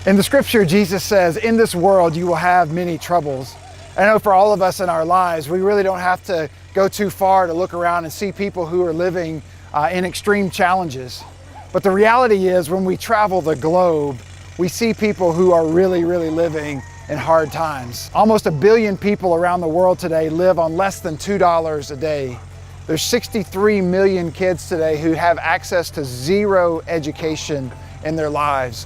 In the scripture, Jesus says, in this world you will have many troubles. I know for all of us in our lives, we really don't have to go too far to look around and see people who are living in extreme challenges. But the reality is, when we travel the globe, we see people who are really living in hard times. Almost 1 billion people around the world today live on less than $2 a day. There's 63 million kids today who have access to zero education in their lives.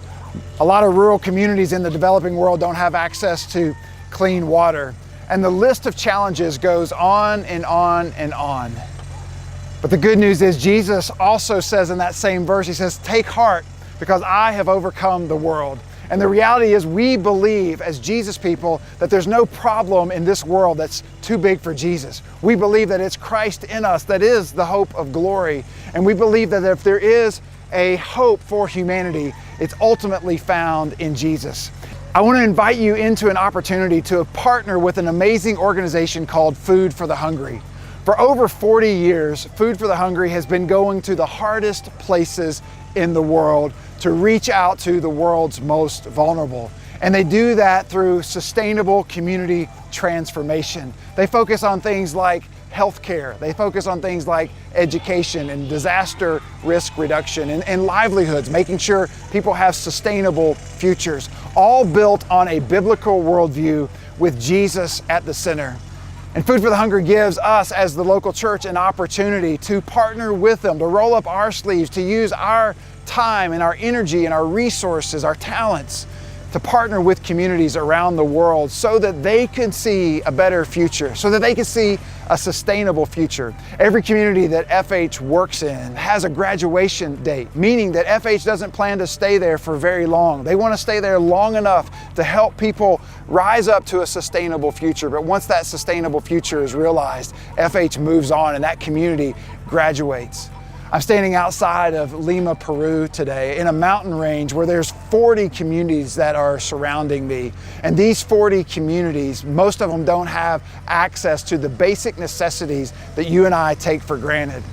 A lot of rural communities in the developing world don't have access to clean water. And the list of challenges goes on and on and on. But the good news is Jesus also says in that same verse, he says, take heart because I have overcome the world. And the reality is we believe as Jesus people that there's no problem in this world that's too big for Jesus. We believe that it's Christ in us that is the hope of glory. And we believe that if there is a hope for humanity, it's ultimately found in Jesus. I want to invite you into an opportunity to partner with an amazing organization called Food for the Hungry. For over 40 years, Food for the Hungry has been going to the hardest places in the world to reach out to the world's most vulnerable. And they do that through sustainable community transformation. They focus on things like healthcare. They focus on things like education and disaster risk reduction and livelihoods, making sure people have sustainable futures, all built on a biblical worldview with Jesus at the center. And Food for the Hungry gives us as the local church an opportunity to partner with them, to roll up our sleeves, to use our time and our energy and our resources, our talents, to partner with communities around the world so that they can see a better future, so that they can see a sustainable future. Every community that FH works in has a graduation date, meaning that FH doesn't plan to stay there for very long. They want to stay there long enough to help people rise up to a sustainable future. But once that sustainable future is realized, FH moves on and that community graduates. I'm standing outside of Lima, Peru today in a mountain range where there's 40 communities that are surrounding me. And these 40 communities, most of them don't have access to the basic necessities that you and I take for granted.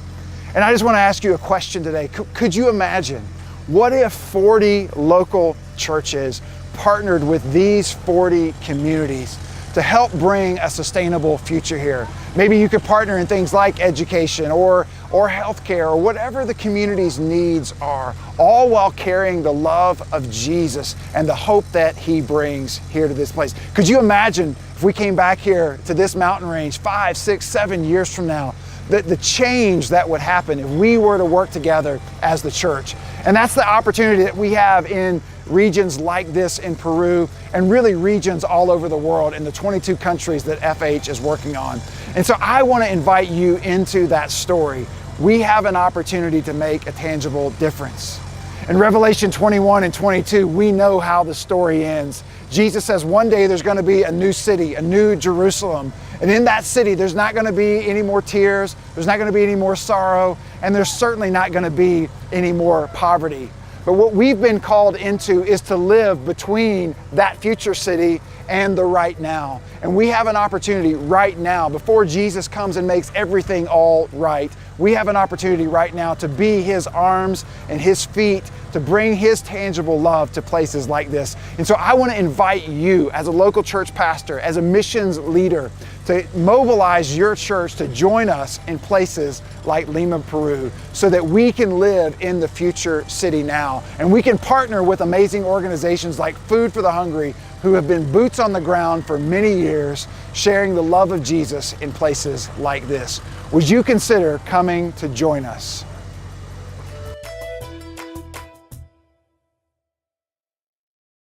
And I just want to ask you a question today. Could you imagine, what if 40 local churches partnered with these 40 communities to help bring a sustainable future here? Maybe you could partner in things like education or healthcare or whatever the community's needs are, all while carrying the love of Jesus and the hope that he brings here to this place. Could you imagine if we came back here to this mountain range 5, 6, 7 years from now, the change that would happen if we were to work together as the church? And that's the opportunity that we have in regions like this in Peru and really regions all over the world in the 22 countries that FH is working on. And so I want to invite you into that story. We have an opportunity to make a tangible difference. In Revelation 21 and 22, we know how the story ends. Jesus says one day there's going to be a new city, a new Jerusalem. And in that city, there's not going to be any more tears, there's not going to be any more sorrow, and there's certainly not going to be any more poverty. But what we've been called into is to live between that future city and the right now. And we have an opportunity right now, before Jesus comes and makes everything all right, we have an opportunity right now to be his arms and his feet, to bring his tangible love to places like this. And so I want to invite you as a local church pastor, as a missions leader, to mobilize your church to join us in places like Lima, Peru, so that we can live in the future city now. And we can partner with amazing organizations like Food for the Hungry, who have been boots on the ground for many years, sharing the love of Jesus in places like this. Would you consider coming to join us?